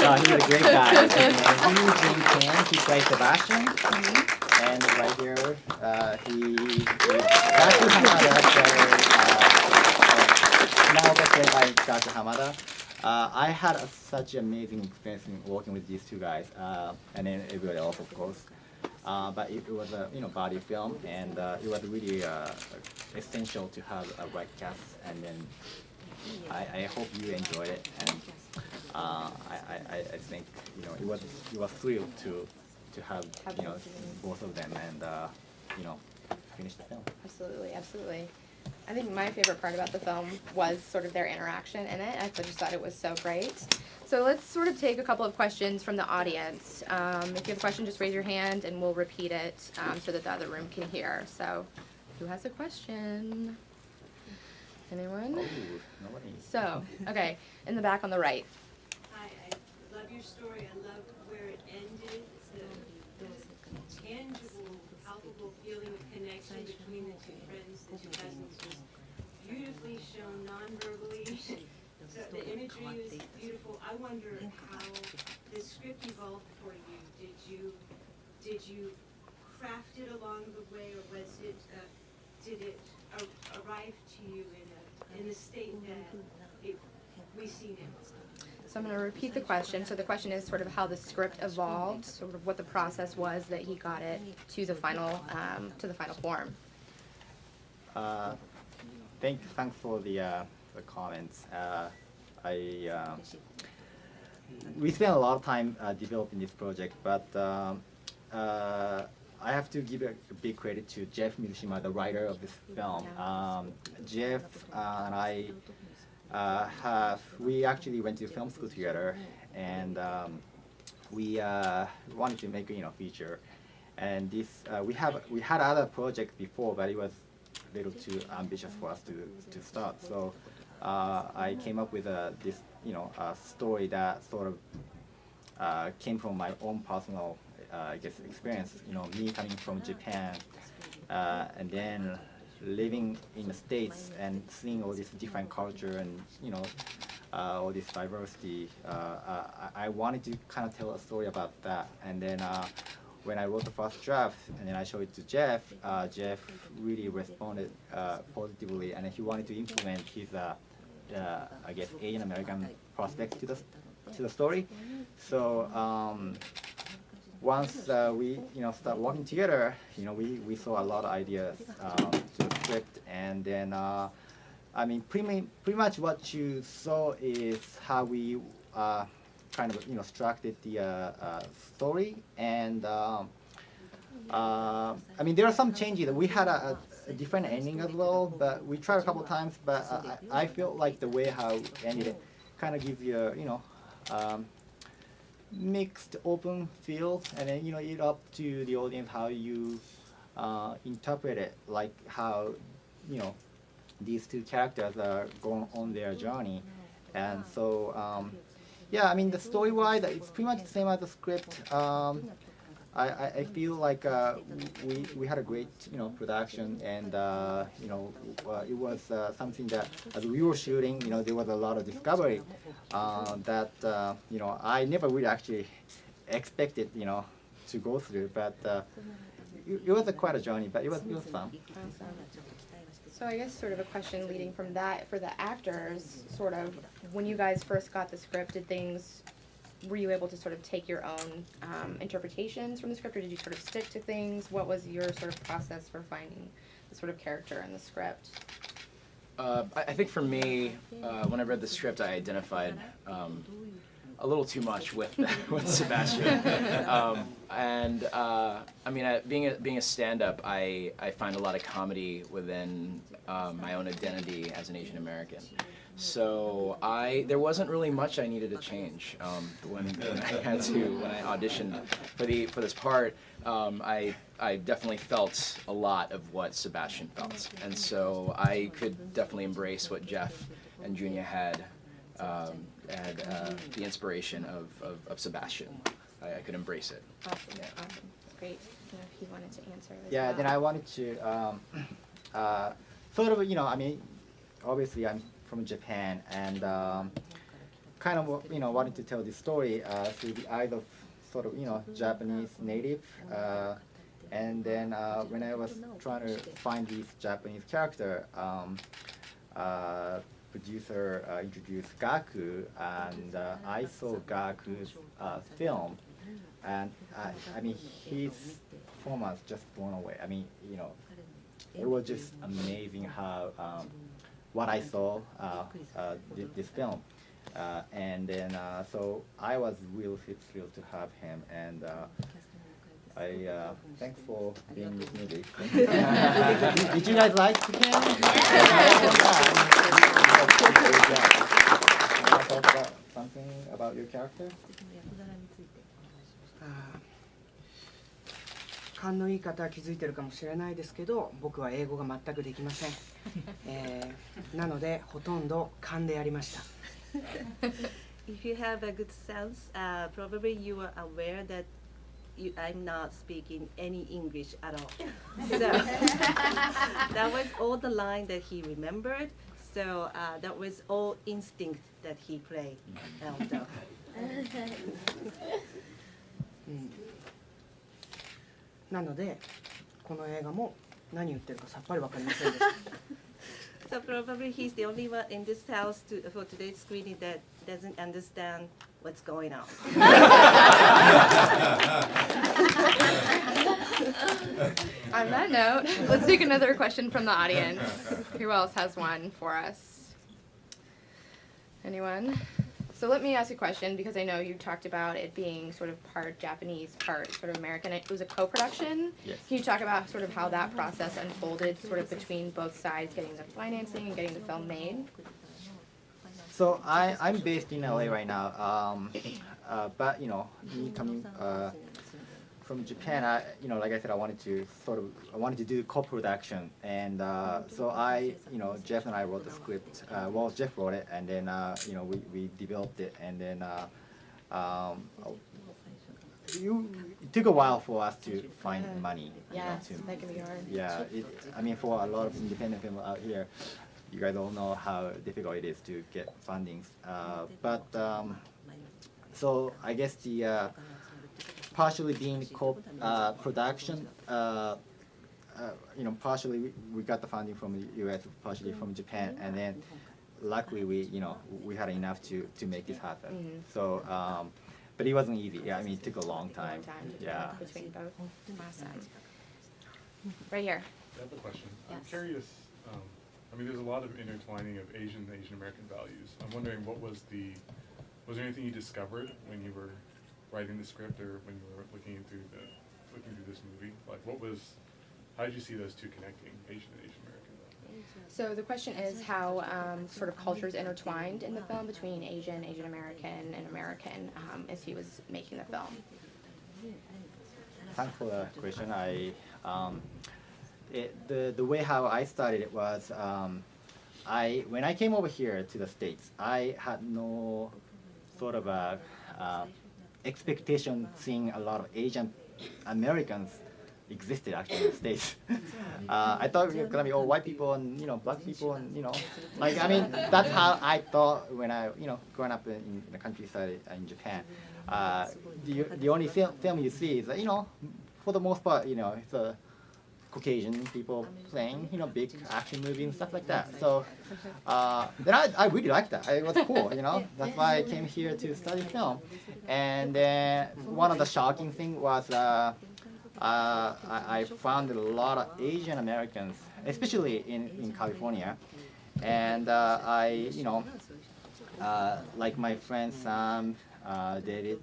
He's a great guy. And he's in Japan. He plays Sebastian. And right here, Gaku Hamada, now played by Gaku Hamada. I had such amazing experience in working with these two guys, and then everybody else, of course. But it was a body film, and it was really essential to have a right cast. And then I hope you enjoy it, and I think it was thrilled to have both of them and finish the film. Absolutely, absolutely. I think my favorite part about the film was sort of their interaction in it. I just thought it was so great. So let's sort of take a couple of questions from the audience. If you have a question, just raise your hand and we'll repeat it so that the other room can hear. So who has a question? Anyone? Oh, nobody. So, okay, in the back on the right. Hi, I love your story. I love where it ended. The tangible, palpable feeling of connection between the two friends, the two cousins, was beautifully shown non-verbally. So the imagery was beautiful. I wonder how the script evolved for you. Did you craft it along the way, or was it did it arrive to you in the state that we see now? So I'm going to repeat the question. So the question is sort of how the script evolved, sort of what the process was that he got it to the final form. Thanks for the comments. We spent a lot of time developing this project, but I have to give a big credit to Jeff Mizushima, the writer of this film. Jeff and I we actually went to film school together, and we wanted to make a feature. And this we had other projects before, but it was a little too ambitious for us to start. So I came up with this a story that sort of came from my own personal experience. Me coming from Japan, and then living in the States and seeing all this different culture and all this diversity. I wanted to kind of tell a story about that. And then when I wrote the first draft and then I showed it to Jeff, Jeff really responded positively, and he wanted to implement his Asian American perspective to the story. So once we start working together, we saw a lot of ideas to the script, and then I mean pretty much what you saw is how we kind of structured the story, and I mean there are some changes. We had a different ending as well, but we tried a couple times. But I felt like the way how it ended kind of gives you mixed open feel, and then it's up to the audience how you interpret it, like how these two characters are going on their journey. And so yeah, I mean the story wise it's pretty much the same as the script. I feel like we had a great production, and it was something that as we were shooting, there was a lot of discovery that I never really actually expected to go through, but it was quite a journey, but it was fun. Awesome. So I guess sort of a question leading from that for the actors, sort of when you guys first got the script, were you able to sort of take your own interpretations from the script, or did you sort of stick to things? What was your sort of process for finding the sort of character in the script? I think for me, when I read the script, I identified a little too much with Sebastian. And I mean, being a stand-up, I find a lot of comedy within my own identity as an Asian American. So there wasn't really much I needed to change when I auditioned for this part. I definitely felt a lot of what Sebastian felt, and so I could definitely embrace what Jeff and Junya had the inspiration of Sebastian. I could embrace it. Awesome, Yeah. awesome, great. If you wanted to answer as Yeah, well. then I wanted to sort of I mean obviously I'm from Japan, and kind of wanted to tell this story through the eyes of sort of Japanese native, and then when I was trying to find this Japanese character, producer introduced Gaku, and I saw Gaku's film, and I mean his performance just blown away. I mean it was just amazing how what I saw this film. And then, so I was really thrilled to have him, and thanks for being in this movie. Did you guys like him? Can you talk about something about your character? 勘のいい方は気づいてるかもしれないですけど、僕は英語が全くできません。なのでほとんど勘でやりました。If you have a good sense, probably you are aware that I'm not speaking any English at all. So that was all the line that he remembered. So that was all instinct that he played. なのでこの映画も何言ってるかさっぱりわかりませんでした。So probably he's the only one in this house for today's screening that doesn't understand what's going on. On that note, let's take another question from the audience. Who else has one for us? Anyone? So let me ask you a question, because I know you talked about it being sort of part Japanese, part sort of American. It was a co-production. Yes. Can you talk about sort of how that process unfolded sort of between both sides, getting the financing and getting the film made? So I'm based in LA right now, but me coming from Japan, like I said, I wanted to do co-production, and so Jeff and I wrote the script. Well, Jeff wrote it, and then we developed it, and then it took a while for us to find money. Yes, that can be hard. Yeah, I mean, for a lot of independent film out here, you guys all know how difficult it is to get fundings. But so I guess the partially being co-production, partially we got the funding from the U.S., partially from Japan, and then luckily we had enough to make this happen. Mm-hmm. So, but it wasn't easy. Yeah, I mean it took a long time. Yeah. Between both sides. Right here. I have a question. I'm Yes. curious, I mean, there's a lot of intertwining of Asian American values. I'm wondering was there anything you discovered when you were writing the script or when you were looking through this movie? Like how did you see those two connecting, Asian American values? So the question is how sort of cultures intertwined in the film between Asian American, and American as he was making the film. Thanks for the question. The way how I started it was when I came over here to the States, I had no sort of a expectation seeing a lot of Asian Americans existed actually in the States. I thought it was gonna be all white people and black people and like I mean that's how I thought when I growing up in the countryside in Japan. The only film you see is for the most part it's a Caucasian people playing big action movies and stuff like that. So then I really liked that. It was cool. That's why I came here to study film. And then one of the shocking things was I found a lot of Asian Americans, especially in California, and like my friend Sam, David,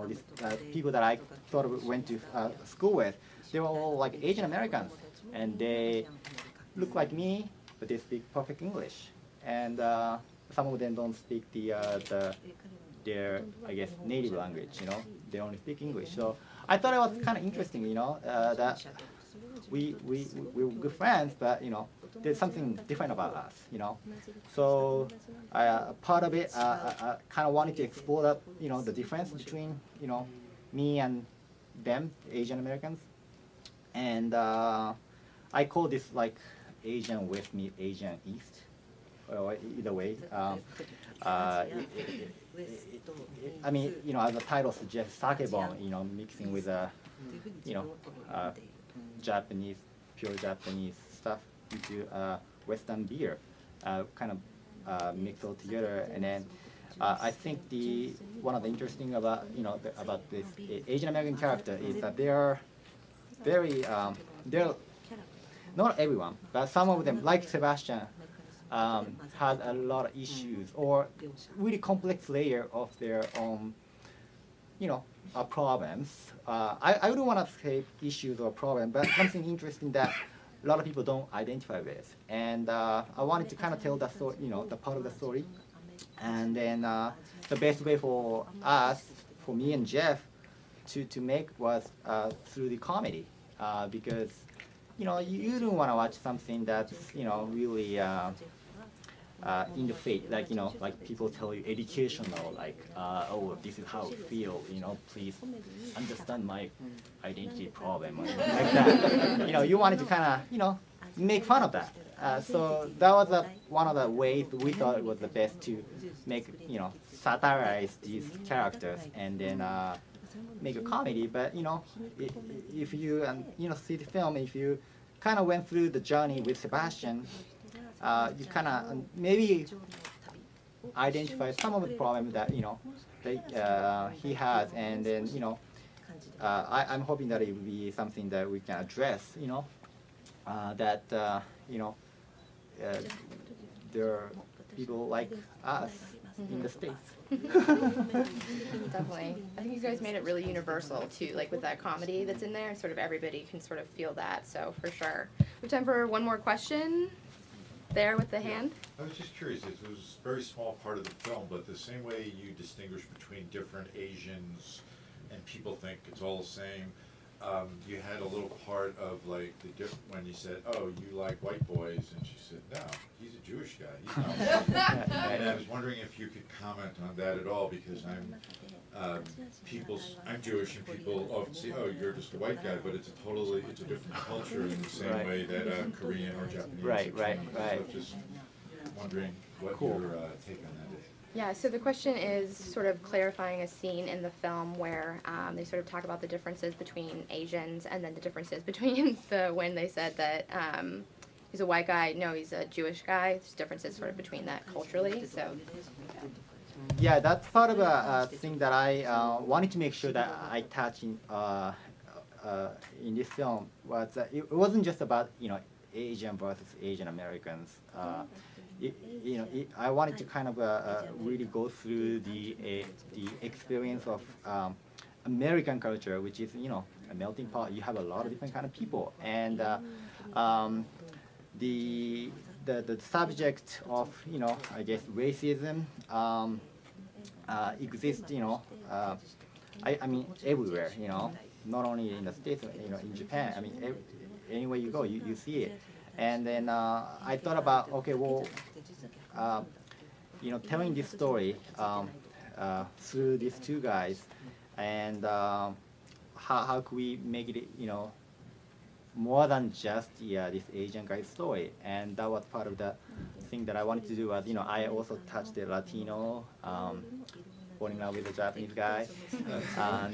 these people that I sort of went to school with, they were all like Asian Americans, and they look like me, but they speak perfect English, and some of them don't speak their I guess native language. They only speak English. So I thought it was kind of interesting, that we were good friends, but there's something different about us, So part of it, I kind of wanted to explore that, the difference between, me and them, Asian Americans, and I call this like Asian West meet Asian East, or either way. I mean, you know, as the title suggests, sakebon, you know, mixing with you know, Japanese, pure Japanese stuff into Western beer, kind of mix all together. And then I think one of the interesting about about this Asian American character is that they are very they're not everyone, but some of them, like Sebastian, had a lot of issues or really complex layer of their own, you know, problems. I wouldn't want to say issues or problems, but something interesting that a lot of people don't identify with. And I wanted to kind of tell that story, you know, the part of the story. And then the best way for us, for me and Jeff, to make was through the comedy, because you know you don't want to watch something that's, you know, really in the face, like, you know, like people tell you educational, like oh, this is how I feel, you know, please understand my identity problem, or like that. You know, you wanted to kind of, you know, make fun of that. So that was one of the ways we thought it was the best to make, you know, satirize these characters and then make a comedy. But you know, if you you know, see the film, if you kind of went through the journey with Sebastian, you kind of maybe identify some of the problems that, you know, that he has, and then, you know, I'm hoping that it will be something that we can address, you know, that you know, there are people like us in the States. Definitely. I think you guys made it really universal too, like with that comedy that's in there, sort of everybody can sort of feel that, so for sure. We have time for one more question. There with the hand. I was just curious, it was a very small part of the film, but the same way you distinguish between different Asians and people think it's all the same, you had a little part of like when you said, oh, you like white boys, and she said, no, he's a Jewish guy, he's not white. And I was wondering if you could comment on that at all, because I'm Jewish, and people often say, oh, you're just a white guy, but it's a different culture in the same way that Korean or Japanese. Right. So just wondering what your take on that is. Yeah, so the question is sort of clarifying a scene in the film where they sort of talk about the differences between Asians, and then the differences between when they said that he's a white guy, no, he's a Jewish guy. There's differences sort of between that culturally, so. Yeah, that's part of a thing that I wanted to make sure that I touch in this film, was that it wasn't just about, you know, Asian versus Asian Americans. I wanted to kind of really go through the experience of American culture, which is, you know, a melting pot. You have a lot of different kind of people, and the subject of, you know, I guess racism exists, you know, I mean everywhere, you know, not only in the States, you know, in Japan. I mean, anywhere you go, you see it. And then I thought about, okay, well, you know, telling this story through these two guys, and how could we make it, you know, more than just this Asian guy's story. And that was part of the thing that I wanted to do. Was, you know, I also touched the Latino, falling in love with a Japanese guy, and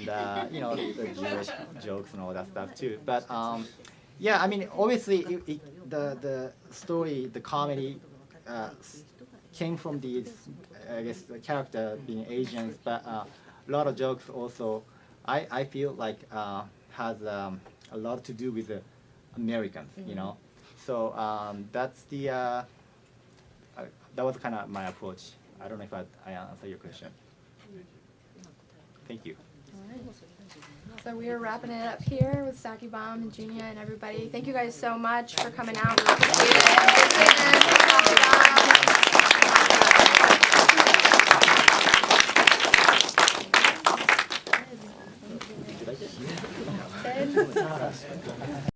you know, the Jewish jokes and all that stuff too. But yeah, I mean, obviously, the story, the comedy, came from these, I guess, the character being Asians, but a lot of jokes also, I feel like has a lot to do with the Americans, you know. So that's the that was kind of my approach. I don't know if I answer your question. Thank you. So we are wrapping it up here with Saki Bomb and Junya and everybody. Thank you guys so much for coming out. We appreciate it.